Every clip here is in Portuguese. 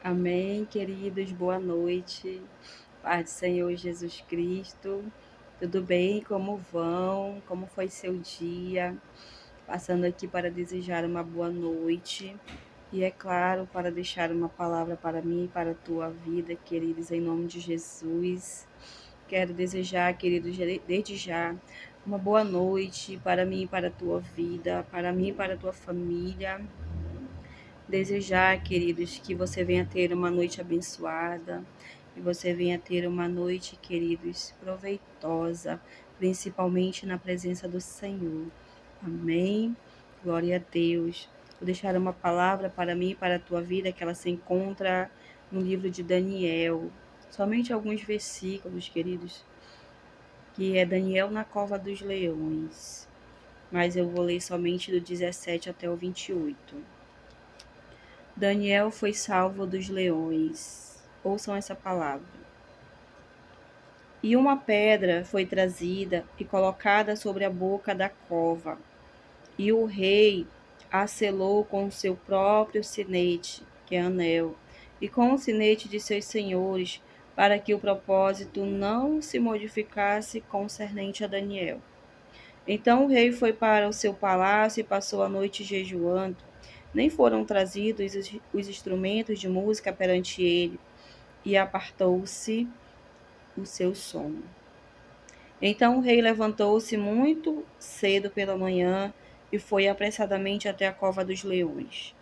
Amém, queridos, boa noite. Paz do Senhor Jesus Cristo. Tudo bem? Como vão? Como foi seu dia? Passando aqui para desejar uma boa noite. E é claro, para deixar uma palavra para mim e para a tua vida, queridos, em nome de Jesus. Quero desejar, queridos, desde já, uma boa noite para mim e para a tua vida, para mim e para a tua família. Desejar, queridos, que você venha ter uma noite abençoada, que você venha ter uma noite, queridos, proveitosa, principalmente na presença do Senhor. Amém? Glória a Deus. Vou deixar uma palavra para mim e para a tua vida, que ela se encontra no livro de Daniel. Somente alguns versículos, queridos, que é Daniel na cova dos leões. Mas eu vou ler somente do 17 até o 28. Daniel foi salvo dos leões. Ouçam essa palavra. E uma pedra foi trazida e colocada sobre a boca da cova. E o rei a selou com o seu próprio sinete, que é anel, e com o sinete de seus senhores, para que o propósito não se modificasse concernente a Daniel. Então o rei foi para o seu palácio e passou a noite jejuando. Nem foram trazidos os instrumentos de música perante ele, e apartou-se o seu sono. Então o rei levantou-se muito cedo pela manhã e foi apressadamente até a cova dos leões.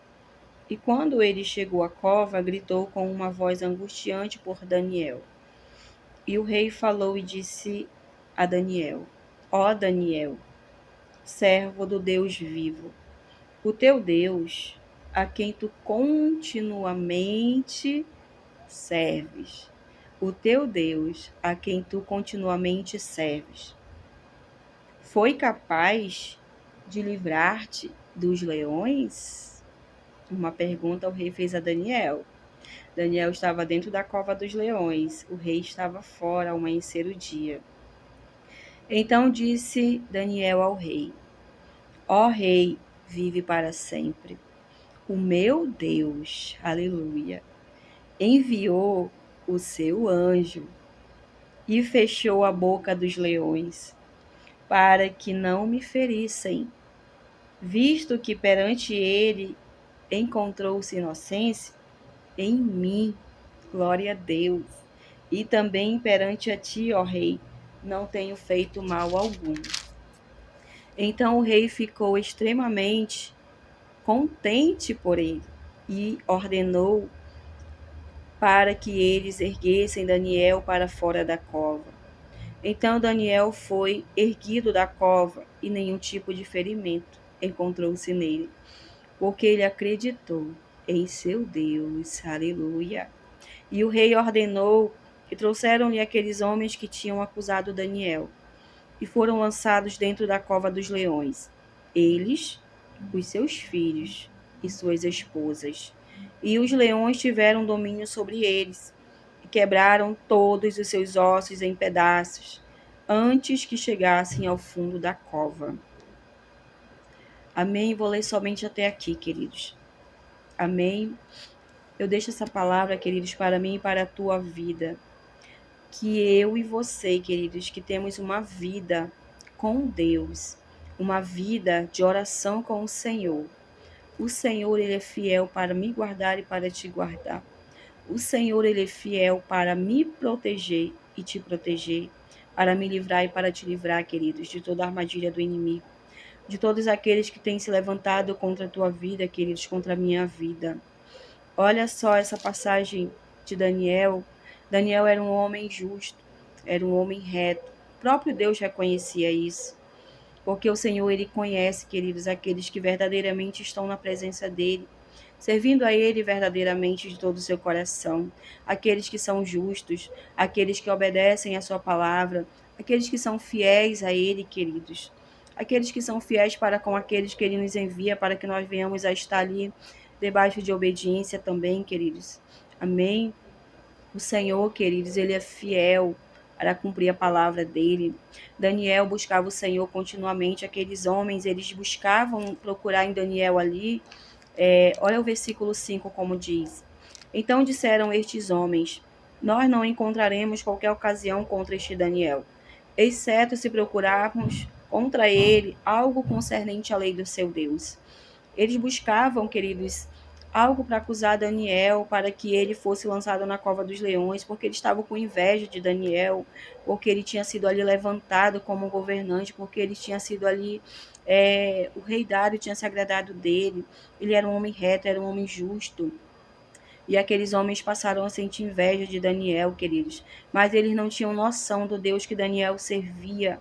E quando ele chegou à cova, gritou com uma voz angustiante por Daniel. E o rei falou e disse a Daniel: Ó Daniel, servo do Deus vivo, o teu Deus, a quem tu continuamente serves. O teu Deus, a quem tu continuamente serves, foi capaz de livrar-te dos leões? Uma pergunta o rei fez a Daniel. Daniel estava dentro da cova dos leões. O rei estava fora ao amanhecer o dia. Então disse Daniel ao rei: Ó rei, vive para sempre. O meu Deus, aleluia, enviou o seu anjo e fechou a boca dos leões, para que não me ferissem, visto que perante ele encontrou-se inocência em mim, glória a Deus, e também perante a ti, ó rei, não tenho feito mal algum. Então o rei ficou extremamente contente por ele e ordenou para que eles erguessem Daniel para fora da cova. Então Daniel foi erguido da cova e nenhum tipo de ferimento encontrou-se nele, porque ele acreditou em seu Deus. Aleluia. E o rei ordenou que trouxeram-lhe aqueles homens que tinham acusado Daniel e foram lançados dentro da cova dos leões. Eles, os seus filhos e suas esposas. E os leões tiveram domínio sobre eles e quebraram todos os seus ossos em pedaços antes que chegassem ao fundo da cova. Amém? Vou ler somente até aqui, queridos. Amém? Eu deixo essa palavra, queridos, para mim e para a tua vida. Que eu e você, queridos, que temos uma vida com Deus, uma vida de oração com o Senhor. O Senhor, ele é fiel para me guardar e para te guardar. O Senhor, ele é fiel para me proteger e te proteger, para me livrar e para te livrar, queridos, de toda a armadilha do inimigo, de todos aqueles que têm se levantado contra a tua vida, queridos, contra a minha vida. Olha só essa passagem de Daniel. Daniel era um homem justo, era um homem reto. O próprio Deus reconhecia isso. Porque o Senhor, ele conhece, queridos, aqueles que verdadeiramente estão na presença dele, servindo a ele verdadeiramente de todo o seu coração. Aqueles que são justos, aqueles que obedecem a sua palavra, aqueles que são fiéis a ele, queridos. Aqueles que são fiéis para com aqueles que ele nos envia, para que nós venhamos a estar ali debaixo de obediência também, queridos. Amém? O Senhor, queridos, ele é fiel para cumprir a palavra dele. Daniel buscava o Senhor continuamente. Aqueles homens, eles buscavam procurar em Daniel ali. Olha o versículo 5 como diz. Então disseram estes homens: nós não encontraremos qualquer ocasião contra este Daniel, exceto se procurarmos contra ele algo concernente à lei do seu Deus. Eles buscavam, queridos, algo para acusar Daniel, para que ele fosse lançado na cova dos leões, porque eles estavam com inveja de Daniel, porque ele tinha sido ali levantado como governante, porque ele tinha sido ali, o rei Dário tinha se agradado dele, ele era um homem reto, era um homem justo. E aqueles homens passaram a sentir inveja de Daniel, queridos. Mas eles não tinham noção do Deus que Daniel servia,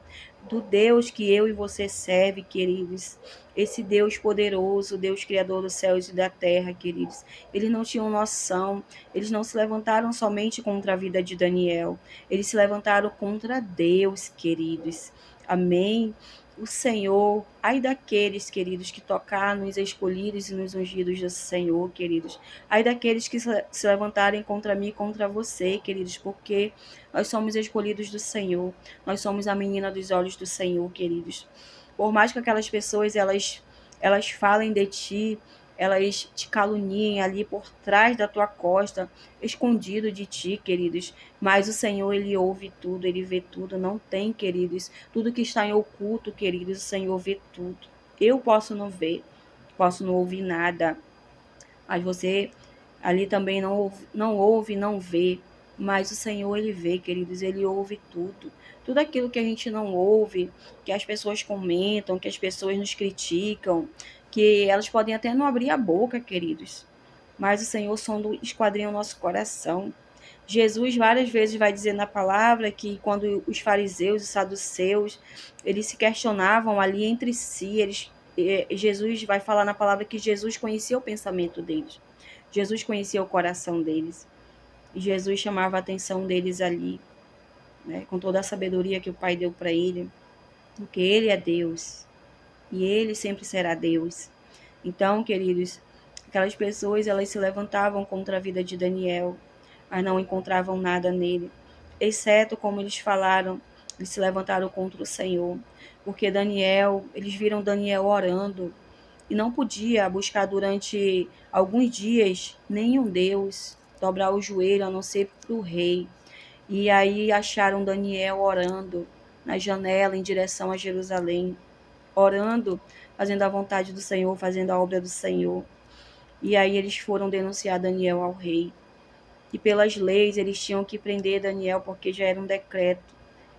do Deus que eu e você serve, queridos. Esse Deus poderoso, Deus criador dos céus e da terra, queridos. Eles não tinham noção. Eles não se levantaram somente contra a vida de Daniel. Eles se levantaram contra Deus, queridos. Amém? O Senhor, ai daqueles, queridos, que tocar nos escolhidos e nos ungidos do Senhor, queridos. Ai daqueles que se levantarem contra mim e contra você, queridos, porque nós somos escolhidos do Senhor. Nós somos a menina dos olhos do Senhor, queridos. Por mais que aquelas pessoas elas falem de ti, elas te caluniem ali por trás da tua costa, escondido de ti, queridos. Mas o Senhor, ele ouve tudo, ele vê tudo, não tem, queridos. Tudo que está em oculto, queridos, o Senhor vê tudo. Eu posso não ver, posso não ouvir nada, mas você ali também não ouve, não vê. Mas o Senhor, ele vê, queridos, ele ouve tudo. Tudo aquilo que a gente não ouve, que as pessoas comentam, que as pessoas nos criticam, que elas podem até não abrir a boca, queridos. Mas o Senhor sonda, esquadrinha o nosso coração. Jesus várias vezes vai dizer na palavra que quando os fariseus e saduceus, eles se questionavam ali entre si, Jesus vai falar na palavra que Jesus conhecia o pensamento deles. Jesus conhecia o coração deles. E Jesus chamava a atenção deles ali, né, com toda a sabedoria que o Pai deu para ele, porque ele é Deus e ele sempre será Deus. Então, queridos, aquelas pessoas, elas se levantavam contra a vida de Daniel, mas não encontravam nada nele, exceto como eles falaram, eles se levantaram contra o Senhor, porque Daniel, eles viram Daniel orando e não podia buscar durante alguns dias nenhum Deus, dobrar o joelho a não ser para o rei. E aí acharam Daniel orando na janela em direção a Jerusalém, orando, fazendo a vontade do Senhor, fazendo a obra do Senhor. E aí eles foram denunciar Daniel ao rei. E pelas leis eles tinham que prender Daniel porque já era um decreto.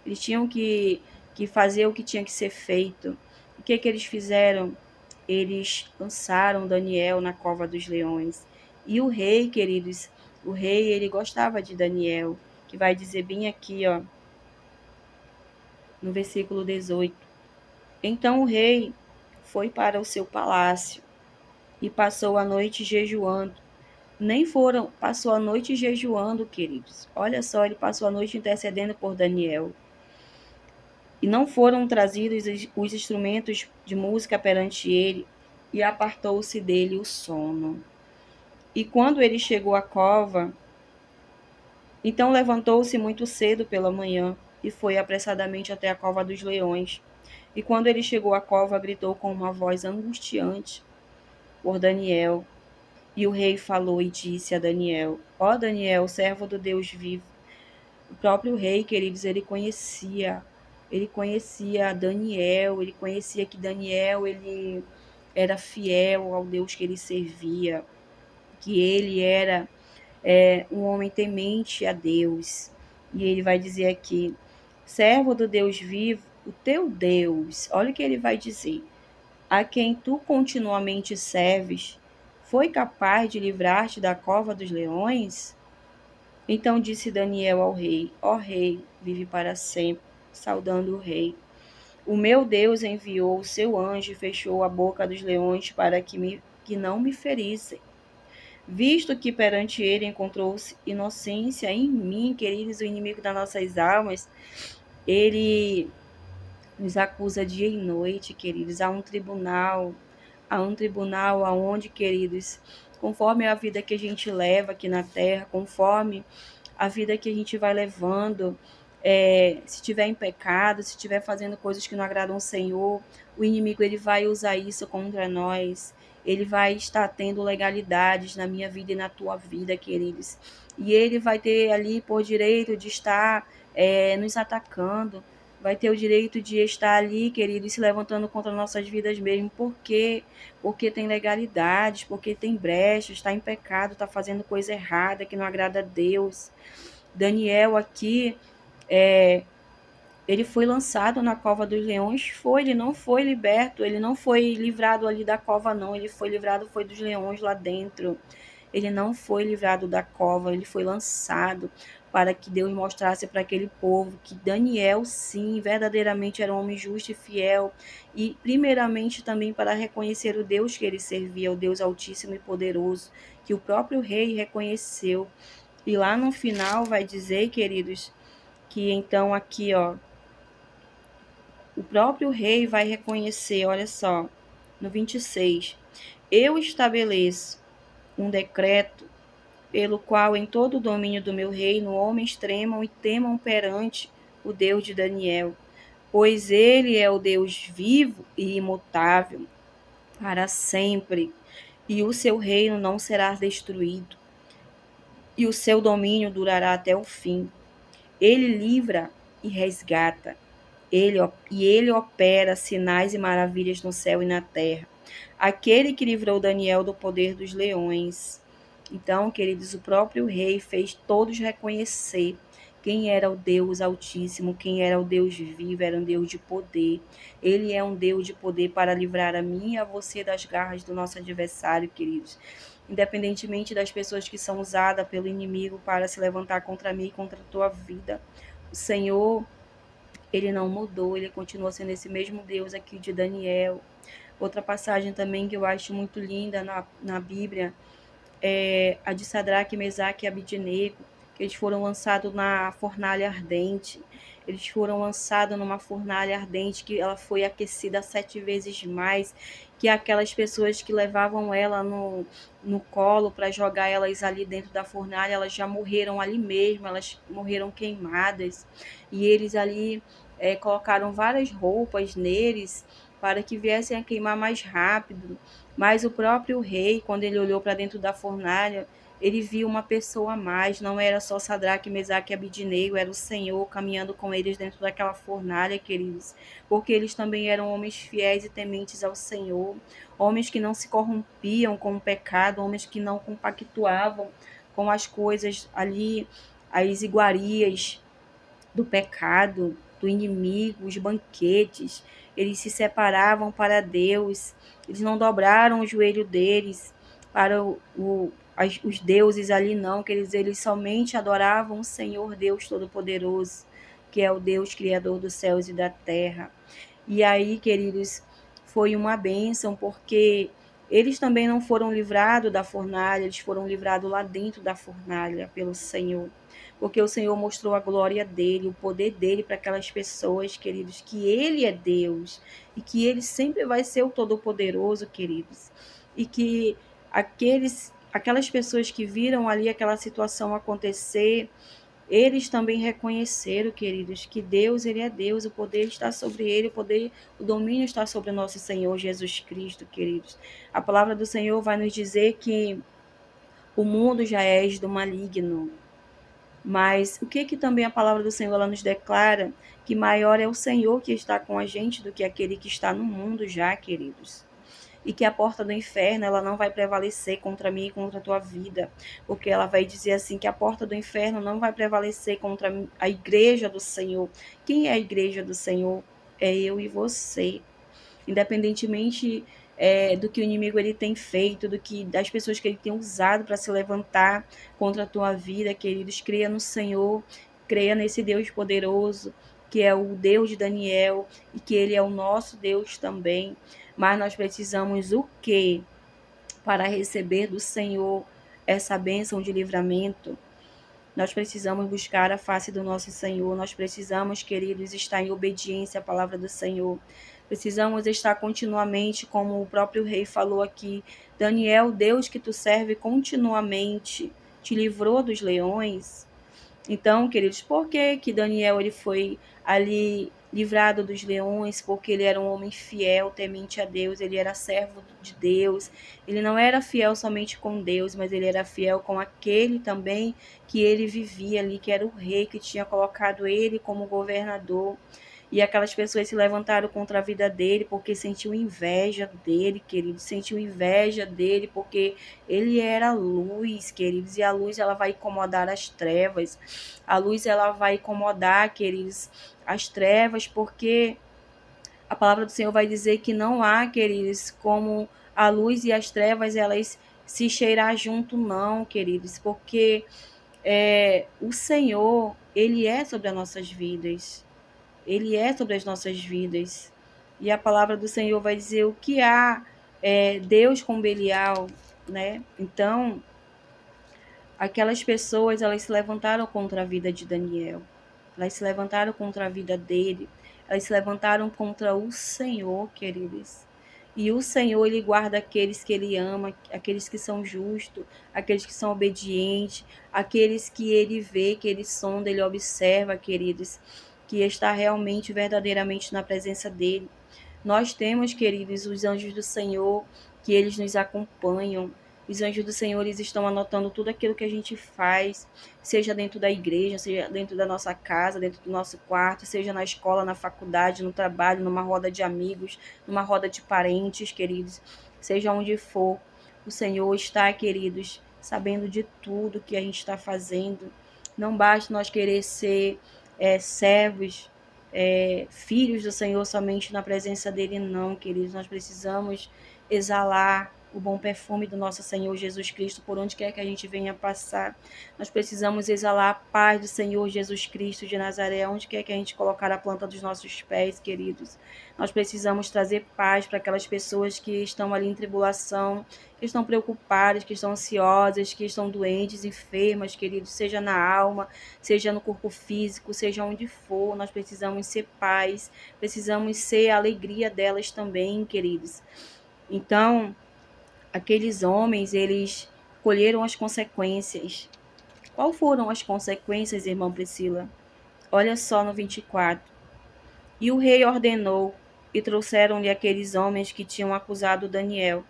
Eles tinham que fazer o que tinha que ser feito. O que eles fizeram? Eles lançaram Daniel na cova dos leões. E o rei, queridos, o rei, ele gostava de Daniel, que vai dizer bem aqui, ó, no versículo 18. Então o rei foi para o seu palácio e passou a noite jejuando. Passou a noite jejuando, queridos. Olha só, ele passou a noite intercedendo por Daniel. E não foram trazidos os instrumentos de música perante ele, e apartou-se dele o sono. E quando ele chegou à cova, então levantou-se muito cedo pela manhã e foi apressadamente até a cova dos leões. E quando ele chegou à cova, gritou com uma voz angustiante por Daniel. E o rei falou e disse a Daniel: Ó Daniel, servo do Deus vivo. O próprio rei, queridos, ele conhecia Daniel, ele conhecia que Daniel, ele era fiel ao Deus que ele servia, que ele era um homem temente a Deus. E ele vai dizer aqui: servo do Deus vivo, o teu Deus, olha o que ele vai dizer, a quem tu continuamente serves, foi capaz de livrar-te da cova dos leões? Então disse Daniel ao rei: Ó rei, vive para sempre. Saudando o rei: O meu Deus enviou o seu anjo e fechou a boca dos leões para que não me ferissem. Visto que perante ele encontrou-se inocência em mim, queridos, o inimigo das nossas almas, ele nos acusa dia e noite, queridos, há um tribunal aonde, queridos, conforme a vida que a gente leva aqui na terra, conforme a vida que a gente vai levando, se estiver em pecado, se estiver fazendo coisas que não agradam ao Senhor, o inimigo ele vai usar isso contra nós. ele vai estar tendo legalidades na minha vida e na tua vida, queridos. E ele vai ter ali por direito de estar nos atacando, vai ter o direito de estar ali, queridos, se levantando contra nossas vidas mesmo. Por quê? Porque tem legalidades, porque tem brechas, está em pecado, está fazendo coisa errada que não agrada a Deus. Daniel aqui, ele foi lançado na cova dos leões, ele não foi liberto, ele não foi livrado ali da cova, não, ele foi livrado, foi dos leões lá dentro. Ele não foi livrado da cova, ele foi lançado para que Deus mostrasse para aquele povo que Daniel, sim, verdadeiramente era um homem justo e fiel, e primeiramente também para reconhecer o Deus que ele servia, o Deus altíssimo e poderoso, que o próprio rei reconheceu. E lá no final vai dizer, queridos, que então aqui, ó, o próprio rei vai reconhecer, olha só, no 26, eu estabeleço um decreto pelo qual em todo o domínio do meu reino homens tremam e temam perante o Deus de Daniel, pois ele é o Deus vivo e imutável para sempre, e o seu reino não será destruído, e o seu domínio durará até o fim. Ele livra e resgata, ele opera sinais e maravilhas no céu e na terra. Aquele que livrou Daniel do poder dos leões. Então, queridos, o próprio rei fez todos reconhecer quem era o Deus Altíssimo, quem era o Deus vivo, era um Deus de poder. Ele é um Deus de poder para livrar a mim e a você das garras do nosso adversário, queridos. Independentemente das pessoas que são usadas pelo inimigo para se levantar contra mim e contra a tua vida, o Senhor, ele não mudou, ele continua sendo esse mesmo Deus aqui de Daniel. Outra passagem também que eu acho muito linda na Bíblia é a de Sadraque, Mesaque e Abidnego, que eles foram lançados na fornalha ardente. Eles foram lançados numa fornalha ardente que ela foi aquecida 7 vezes mais que aquelas pessoas que levavam ela no colo para jogar elas ali dentro da fornalha, elas já morreram ali mesmo, elas morreram queimadas. E eles ali colocaram várias roupas neles para que viessem a queimar mais rápido. Mas o próprio rei, quando ele olhou para dentro da fornalha, ele viu uma pessoa a mais, não era só Sadraque, Mesaque e Abidnego, era o Senhor caminhando com eles dentro daquela fornalha, queridos, porque eles também eram homens fiéis e tementes ao Senhor, homens que não se corrompiam com o pecado, homens que não compactuavam com as coisas ali, as iguarias do pecado, do inimigo, os banquetes. Eles se separavam para Deus, eles não dobraram o joelho deles para os deuses ali, não, que eles somente adoravam o Senhor Deus Todo-Poderoso, que é o Deus Criador dos céus e da terra. E aí, queridos, foi uma bênção, porque eles também não foram livrados da fornalha, eles foram livrados lá dentro da fornalha pelo Senhor. Porque o Senhor mostrou a glória dele, o poder dele para aquelas pessoas, queridos, que ele é Deus e que ele sempre vai ser o Todo-Poderoso, queridos. E que aquelas pessoas que viram ali aquela situação acontecer, eles também reconheceram, queridos, que Deus, ele é Deus, o poder está sobre ele, o domínio está sobre o nosso Senhor Jesus Cristo, queridos. A palavra do Senhor vai nos dizer que o mundo já é do maligno, mas o que também a palavra do Senhor ela nos declara? Que maior é o Senhor que está com a gente do que aquele que está no mundo já, queridos. E que a porta do inferno ela não vai prevalecer contra mim e contra a tua vida, porque ela vai dizer assim que a porta do inferno não vai prevalecer contra a igreja do Senhor. Quem é a igreja do Senhor? É eu e você. Independentemente do que o inimigo ele tem feito, das pessoas que ele tem usado para se levantar contra a tua vida, queridos, creia no Senhor, creia nesse Deus poderoso, que é o Deus de Daniel e que ele é o nosso Deus também. Mas nós precisamos o quê? Para receber do Senhor essa bênção de livramento, nós precisamos buscar a face do nosso Senhor. Nós precisamos, queridos, estar em obediência à palavra do Senhor. Precisamos estar continuamente, como o próprio rei falou aqui. Daniel, Deus que tu serve continuamente, te livrou dos leões. Então, queridos, por que Daniel ele foi ali livrado dos leões, porque ele era um homem fiel, temente a Deus, ele era servo de Deus. Ele não era fiel somente com Deus, mas ele era fiel com aquele também que ele vivia ali, que era o rei que tinha colocado ele como governador. E aquelas pessoas se levantaram contra a vida dele porque sentiam inveja dele, queridos. Sentiu inveja dele porque ele era luz, queridos. E a luz ela vai incomodar as trevas. A luz ela vai incomodar, queridos, as trevas, porque a palavra do Senhor vai dizer que não há, queridos, como a luz e as trevas elas se cheirar junto, não, queridos, porque o Senhor, ele é sobre as nossas vidas. Ele é sobre as nossas vidas. E a palavra do Senhor vai dizer o que há Deus com Belial, né? Então, aquelas pessoas, elas se levantaram contra a vida de Daniel. Elas se levantaram contra a vida dele. Elas se levantaram contra o Senhor, queridos. E o Senhor, ele guarda aqueles que ele ama, aqueles que são justos, aqueles que são obedientes, aqueles que ele vê, que ele sonda, ele observa, queridos, que está realmente, verdadeiramente na presença dele. Nós temos, queridos, os anjos do Senhor, que eles nos acompanham. Os anjos do Senhor, eles estão anotando tudo aquilo que a gente faz, seja dentro da igreja, seja dentro da nossa casa, dentro do nosso quarto, seja na escola, na faculdade, no trabalho, numa roda de amigos, numa roda de parentes, queridos, seja onde for. O Senhor está, queridos, sabendo de tudo que a gente está fazendo. Não basta nós querer ser servos, filhos do Senhor somente na presença dele, não, queridos. Nós precisamos exalar o bom perfume do nosso Senhor Jesus Cristo por onde quer que a gente venha passar. Nós precisamos exalar a paz do Senhor Jesus Cristo de Nazaré, onde quer que a gente colocar a planta dos nossos pés, queridos. Nós precisamos trazer paz para aquelas pessoas que estão ali em tribulação, que estão preocupadas, que estão ansiosas, que estão doentes, enfermas, queridos, seja na alma, seja no corpo físico, seja onde for. Nós precisamos ser paz, precisamos ser a alegria delas também, queridos. Então, aqueles homens, eles colheram as consequências. Qual foram as consequências, irmã Priscila? Olha só no 24. E o rei ordenou, e trouxeram-lhe aqueles homens que tinham acusado Daniel,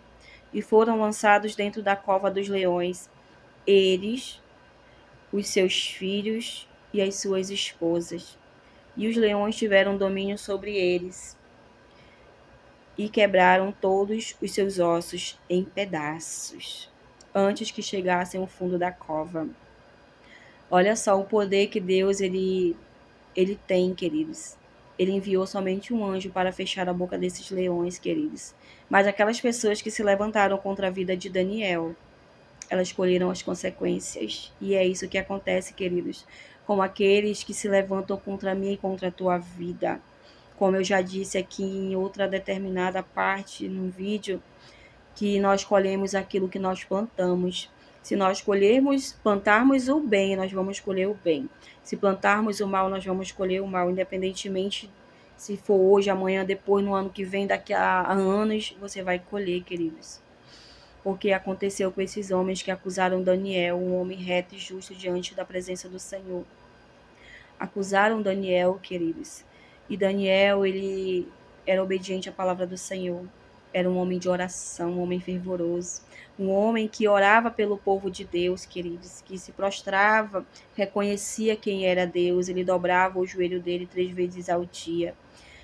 e foram lançados dentro da cova dos leões, eles, os seus filhos e as suas esposas. E os leões tiveram domínio sobre eles, e quebraram todos os seus ossos em pedaços, antes que chegassem ao fundo da cova. Olha só o poder que Deus ele tem, queridos. Ele enviou somente um anjo para fechar a boca desses leões, queridos. Mas aquelas pessoas que se levantaram contra a vida de Daniel, elas colheram as consequências. E é isso que acontece, queridos, com aqueles que se levantam contra mim e contra a tua vida. Como eu já disse aqui em outra determinada parte no vídeo, que nós colhemos aquilo que nós plantamos. Se nós plantarmos o bem, nós vamos colher o bem. Se plantarmos o mal, nós vamos colher o mal, independentemente se for hoje, amanhã, depois, no ano que vem, daqui a anos, você vai colher, queridos. Porque aconteceu com esses homens que acusaram Daniel, um homem reto e justo diante da presença do Senhor. Acusaram Daniel, queridos. E Daniel, ele era obediente à palavra do Senhor. Era um homem de oração, um homem fervoroso, um homem que orava pelo povo de Deus, queridos, que se prostrava, reconhecia quem era Deus, ele dobrava o joelho dele 3 vezes ao dia,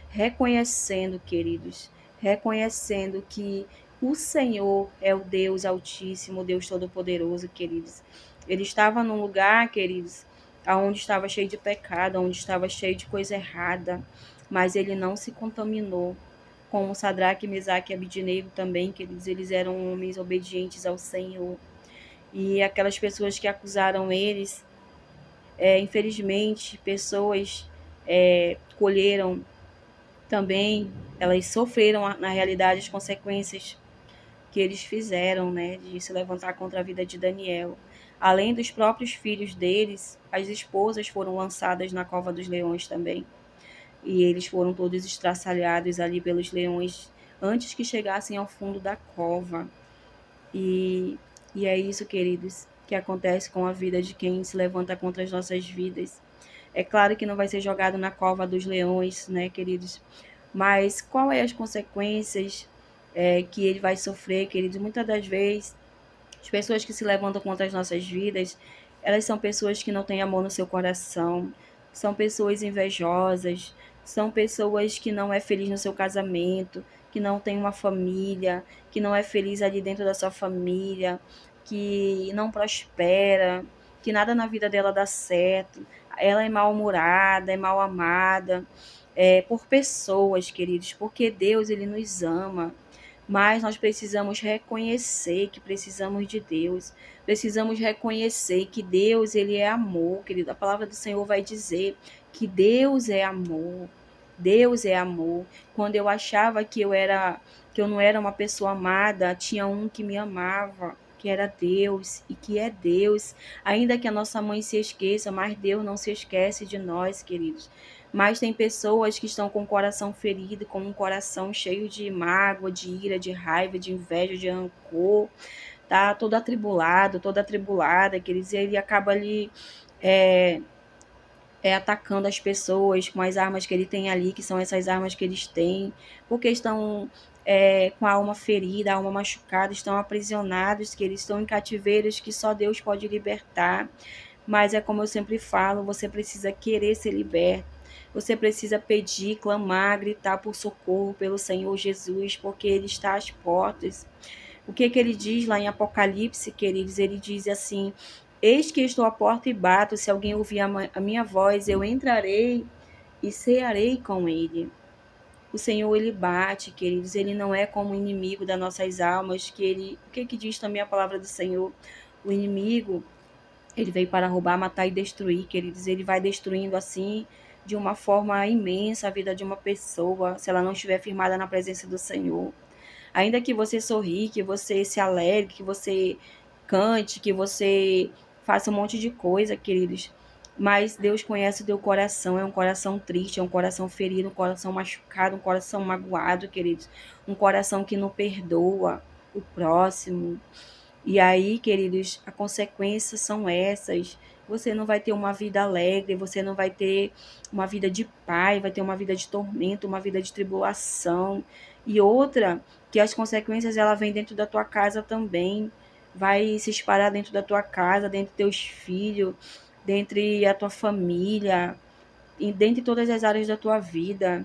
reconhecendo, queridos, reconhecendo que o Senhor é o Deus Altíssimo, o Deus Todo-Poderoso, queridos. Ele estava num lugar, queridos, aonde estava cheio de pecado, onde estava cheio de coisa errada, mas ele não se contaminou. Como Sadraque, Mesaque e Abidnego também, que eles eram homens obedientes ao Senhor. E aquelas pessoas que acusaram eles, infelizmente, pessoas colheram também, elas sofreram, na realidade, as consequências que eles fizeram, né, de se levantar contra a vida de Daniel. Além dos próprios filhos deles, as esposas foram lançadas na cova dos leões também. E eles foram todos estraçalhados ali pelos leões antes que chegassem ao fundo da cova. E, e é isso, queridos, que acontece com a vida de quem se levanta contra as nossas vidas. É claro que não vai ser jogado na cova dos leões, né, queridos? Mas qual é as consequências que ele vai sofrer, queridos? Muitas das vezes as pessoas que se levantam contra as nossas vidas, elas são pessoas que não têm amor no seu coração, são pessoas invejosas, são pessoas que não é feliz no seu casamento, que não tem uma família, que não é feliz ali dentro da sua família, que não prospera, que nada na vida dela dá certo. Ela é mal-humorada, é mal amada, por pessoas, queridos, porque Deus ele nos ama. Mas nós precisamos reconhecer que precisamos de Deus. Precisamos reconhecer que Deus, ele é amor, querido. A palavra do Senhor vai dizer que Deus é amor. Deus é amor. Quando eu achava que eu não era uma pessoa amada, tinha um que me amava, que era Deus e que é Deus. Ainda que a nossa mãe se esqueça, mas Deus não se esquece de nós, queridos. Mas tem pessoas que estão com o coração ferido, com um coração cheio de mágoa, de ira, de raiva, de inveja, de rancor, tá todo atribulado, toda atribulada, quer dizer, ele acaba ali é, atacando as pessoas com as armas que ele tem ali, que são essas armas que eles têm, porque estão com a alma ferida, a alma machucada, estão aprisionados, que eles estão em cativeiros que só Deus pode libertar. Mas é como eu sempre falo, você precisa querer ser liberto. Você precisa pedir, clamar, gritar por socorro pelo Senhor Jesus, porque Ele está às portas. O que que ele diz lá em Apocalipse, queridos? Ele diz assim: Eis que estou à porta e bato, se alguém ouvir a minha voz, eu entrarei e cearei com ele. O Senhor, ele bate, queridos, ele não é como o inimigo das nossas almas, que ele... O que que diz também a palavra do Senhor? O inimigo, ele veio para roubar, matar e destruir, queridos. Ele vai destruindo assim, de uma forma imensa, a vida de uma pessoa, se ela não estiver firmada na presença do Senhor. Ainda que você sorri, que você se alegre, que você cante, que você faça um monte de coisa, queridos. Mas Deus conhece o teu coração, é um coração triste, é um coração ferido, um coração machucado, um coração magoado, queridos. Um coração que não perdoa o próximo. E aí, queridos, as consequências são essas. Você não vai ter uma vida alegre, você não vai ter uma vida de paz, vai ter uma vida de tormento, uma vida de tribulação. E outra, que as consequências ela vem dentro da tua casa também. Vai se espalhar dentro da tua casa, dentro dos teus filhos, dentre a tua família, e dentre todas as áreas da tua vida.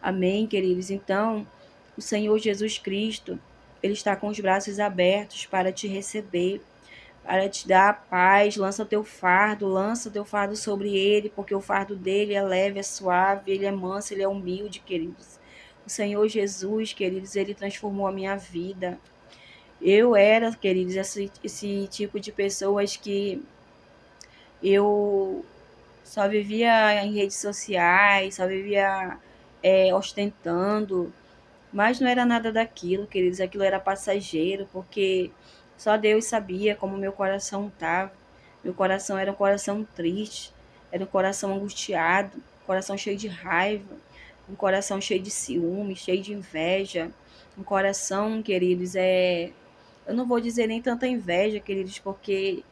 Amém, queridos? Então, o Senhor Jesus Cristo, Ele está com os braços abertos para te receber, para te dar a paz. Lança o teu fardo sobre Ele, porque o fardo dele é leve, é suave, Ele é manso, Ele é humilde, queridos. O Senhor Jesus, queridos, Ele transformou a minha vida. Eu era, queridos, esse tipo de pessoas que eu só vivia em redes sociais, só vivia ostentando, mas não era nada daquilo, queridos, aquilo era passageiro, porque só Deus sabia como meu coração estava. Meu coração era um coração triste, era um coração angustiado, um coração cheio de raiva, um coração cheio de ciúme, cheio de inveja, um coração, queridos, eu não vou dizer nem tanta inveja, queridos, porque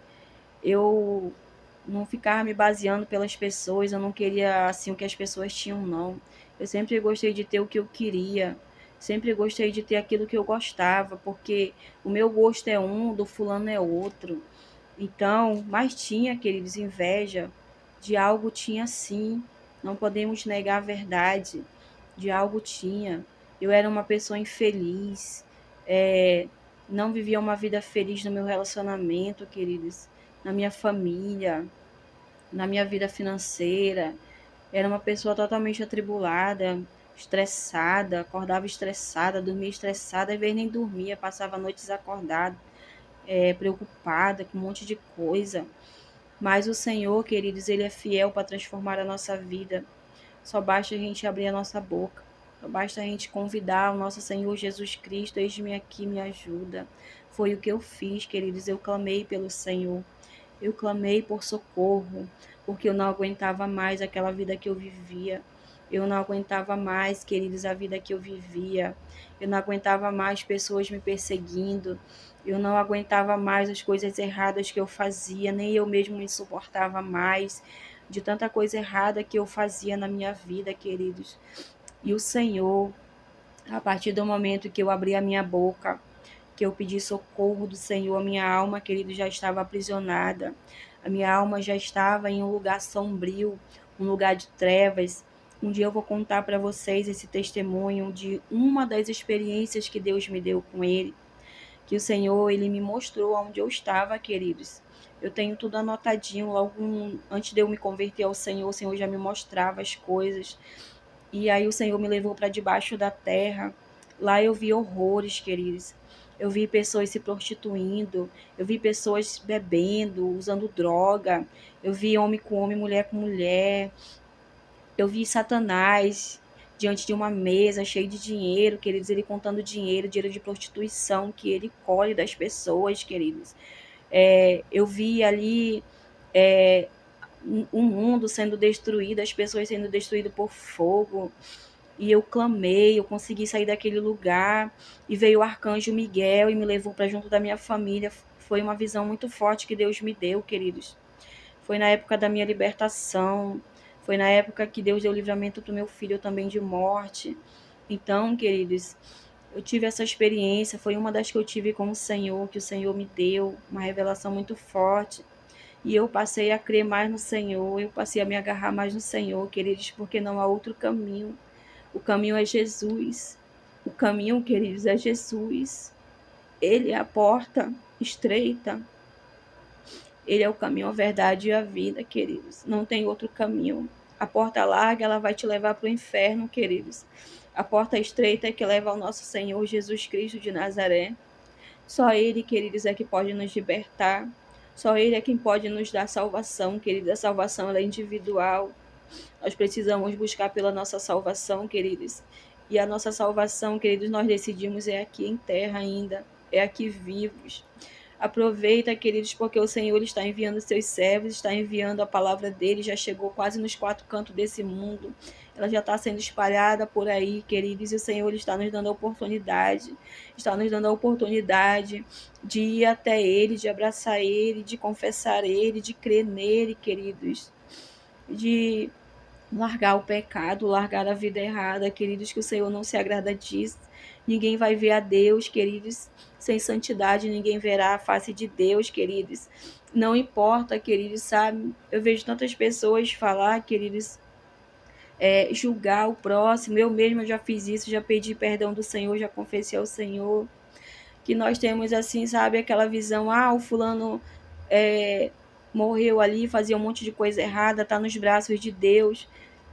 eu não ficava me baseando pelas pessoas, eu não queria assim o que as pessoas tinham, não. Eu sempre gostei de ter o que eu queria, sempre gostei de ter aquilo que eu gostava, porque o meu gosto é um, do fulano é outro. Então, mas tinha, queridos, inveja, de algo tinha sim, não podemos negar a verdade, de algo tinha. Eu era uma pessoa infeliz, não vivia uma vida feliz no meu relacionamento, queridos, na minha família, na minha vida financeira. Era uma pessoa totalmente atribulada, estressada, acordava estressada, dormia estressada, às vezes nem dormia, passava noites acordada, preocupada com um monte de coisa. Mas o Senhor, queridos, Ele é fiel para transformar a nossa vida. Só basta a gente abrir a nossa boca. Só basta a gente convidar o nosso Senhor Jesus Cristo, eis-me aqui, me ajuda. Foi o que eu fiz, queridos. Eu clamei pelo Senhor. Eu clamei por socorro, porque eu não aguentava mais aquela vida que eu vivia. Eu não aguentava mais, queridos, a vida que eu vivia. Eu não aguentava mais pessoas me perseguindo. Eu não aguentava mais as coisas erradas que eu fazia, nem eu mesmo me suportava mais. de tanta coisa errada que eu fazia na minha vida, queridos. E o Senhor, a partir do momento que eu abri a minha boca, que eu pedi socorro do Senhor, a minha alma, querido, já estava aprisionada. A minha alma já estava em um lugar sombrio, um lugar de trevas. Um dia eu vou contar para vocês esse testemunho de uma das experiências que Deus me deu com ele, que o Senhor, ele me mostrou onde eu estava, queridos. Eu tenho tudo anotadinho, logo antes de eu me converter ao Senhor, o Senhor já me mostrava as coisas. E aí o Senhor me levou para debaixo da terra. Lá eu vi horrores, queridos. Eu vi pessoas se prostituindo, eu vi pessoas bebendo, usando droga, eu vi homem com homem, mulher com mulher, eu vi Satanás diante de uma mesa cheia de dinheiro, queridos, ele contando dinheiro, dinheiro de prostituição que ele colhe das pessoas, queridos. Eu vi ali é, o mundo sendo destruído, as pessoas sendo destruídas por fogo. E eu clamei, eu consegui sair daquele lugar. E veio o arcanjo Miguel e me levou para junto da minha família. Foi uma visão muito forte que Deus me deu, queridos. Foi na época da minha libertação. Foi na época que Deus deu livramento para o meu filho também de morte. Então, queridos, eu tive essa experiência. Foi uma das que eu tive com o Senhor, que o Senhor me deu. Uma revelação muito forte. E eu passei a crer mais no Senhor, eu passei a me agarrar mais no Senhor, queridos, porque não há outro caminho. O caminho é Jesus. O caminho, queridos, é Jesus. Ele é a porta estreita. Ele é o caminho, a verdade e a vida, queridos. Não tem outro caminho. A porta larga, ela vai te levar para o inferno, queridos. A porta estreita é que leva ao nosso Senhor Jesus Cristo de Nazaré. Só Ele, queridos, é que pode nos libertar. Só Ele é quem pode nos dar salvação, queridos. A salvação ela é individual. Nós precisamos buscar pela nossa salvação, queridos. E a nossa salvação, queridos, nós decidimos é aqui em terra ainda, é aqui vivos. Aproveita, queridos, porque o Senhor está enviando seus servos, está enviando a palavra dele, já chegou quase nos quatro cantos desse mundo. Ela já está sendo espalhada por aí, queridos, e o Senhor está nos dando a oportunidade, está nos dando a oportunidade de ir até ele, de abraçar ele, de confessar ele, de crer nele, queridos, de largar o pecado, largar a vida errada, queridos, que o Senhor não se agrada disso. Ninguém vai ver a Deus, queridos, sem santidade, ninguém verá a face de Deus, queridos. Não importa, queridos, sabe? Eu vejo tantas pessoas falar, queridos, julgar o próximo. Eu mesma já fiz isso, já pedi perdão do Senhor, já confessei ao Senhor. Que nós temos assim, sabe, aquela visão, o fulano é, morreu ali, fazia um monte de coisa errada, está nos braços de Deus.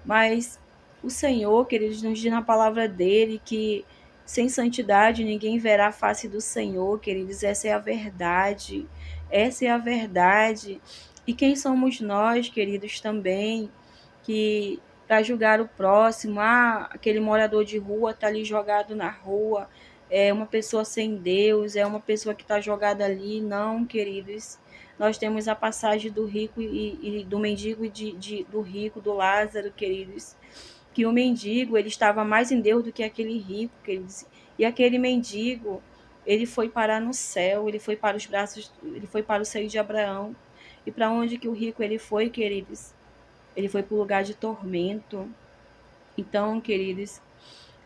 Mas o Senhor, queridos, nos diz na palavra dele que sem santidade ninguém verá a face do Senhor, queridos. Essa é a verdade. Essa é a verdade. E quem somos nós, queridos, também, que para julgar o próximo, aquele morador de rua está ali jogado na rua, é uma pessoa sem Deus, é uma pessoa que está jogada ali. Não, queridos. Nós temos a passagem do rico e do mendigo e do rico, do Lázaro, queridos. Que o mendigo, ele estava mais em Deus do que aquele rico, queridos. E aquele mendigo, ele foi parar no céu, ele foi para os braços, ele foi para o seio de Abraão. E para onde que o rico ele foi, queridos? Ele foi para o lugar de tormento. Então, queridos,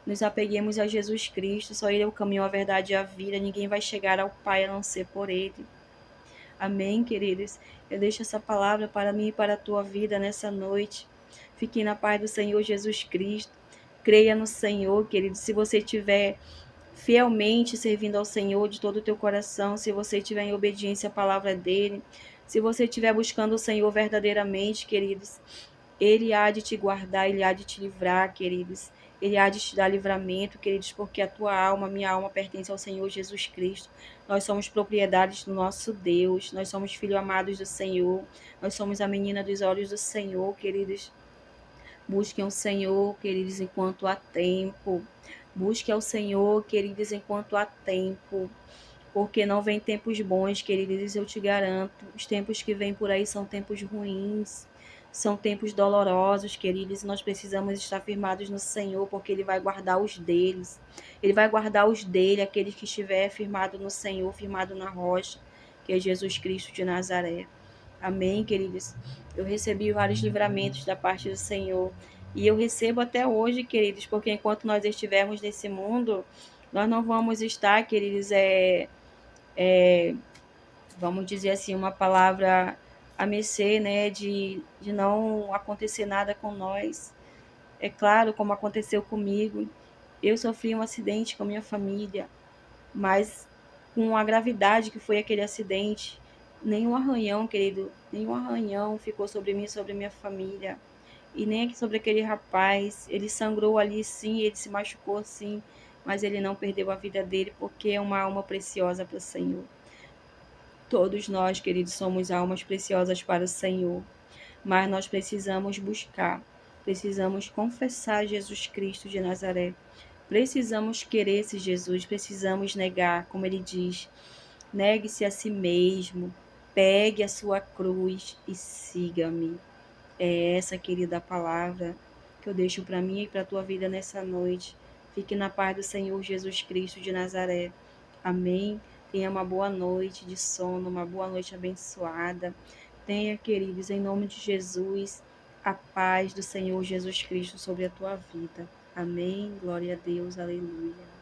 nos apeguemos a Jesus Cristo, só Ele é o caminho, a verdade e a vida. Ninguém vai chegar ao Pai a não ser por Ele. Amém, queridos? Eu deixo essa palavra para mim e para a tua vida nessa noite. Fique na paz do Senhor Jesus Cristo. Creia no Senhor, querido. Se você estiver fielmente servindo ao Senhor de todo o teu coração, se você estiver em obediência à palavra dEle, se você estiver buscando o Senhor verdadeiramente, queridos, Ele há de te guardar, Ele há de te livrar, queridos. Ele há de te dar livramento, queridos, porque a tua alma, minha alma, pertence ao Senhor Jesus Cristo. Nós somos propriedades do nosso Deus, nós somos filhos amados do Senhor, nós somos a menina dos olhos do Senhor, queridos. Busquem o Senhor, queridos, enquanto há tempo. Busque ao Senhor, queridos, enquanto há tempo. Porque não vem tempos bons, queridos, eu te garanto. Os tempos que vêm por aí são tempos ruins. São tempos dolorosos, queridos, e nós precisamos estar firmados no Senhor, porque Ele vai guardar os deles. Ele vai guardar os dele, aqueles que estiver firmado no Senhor, firmado na rocha, que é Jesus Cristo de Nazaré. Amém, queridos? Eu recebi vários livramentos da parte do Senhor. E eu recebo até hoje, queridos, porque enquanto nós estivermos nesse mundo, nós não vamos estar, queridos, vamos dizer assim, uma palavra a mercê, né, de não acontecer nada com nós. É claro, como aconteceu comigo, eu sofri um acidente com a minha família, mas com a gravidade que foi aquele acidente, nenhum arranhão, querido, nenhum arranhão ficou sobre mim, sobre minha família. E nem sobre aquele rapaz. Ele sangrou ali sim, ele se machucou sim, mas ele não perdeu a vida dele porque é uma alma preciosa para o Senhor. Todos nós, queridos, somos almas preciosas para o Senhor, mas nós precisamos buscar, precisamos confessar Jesus Cristo de Nazaré. Precisamos querer esse Jesus, precisamos negar, como ele diz, negue-se a si mesmo, pegue a sua cruz e siga-me. É essa, querida, palavra que eu deixo para mim e para a tua vida nessa noite. Fique na paz do Senhor Jesus Cristo de Nazaré. Amém. Tenha uma boa noite de sono, uma boa noite abençoada. Tenha, queridos, em nome de Jesus, a paz do Senhor Jesus Cristo sobre a tua vida. Amém. Glória a Deus. Aleluia.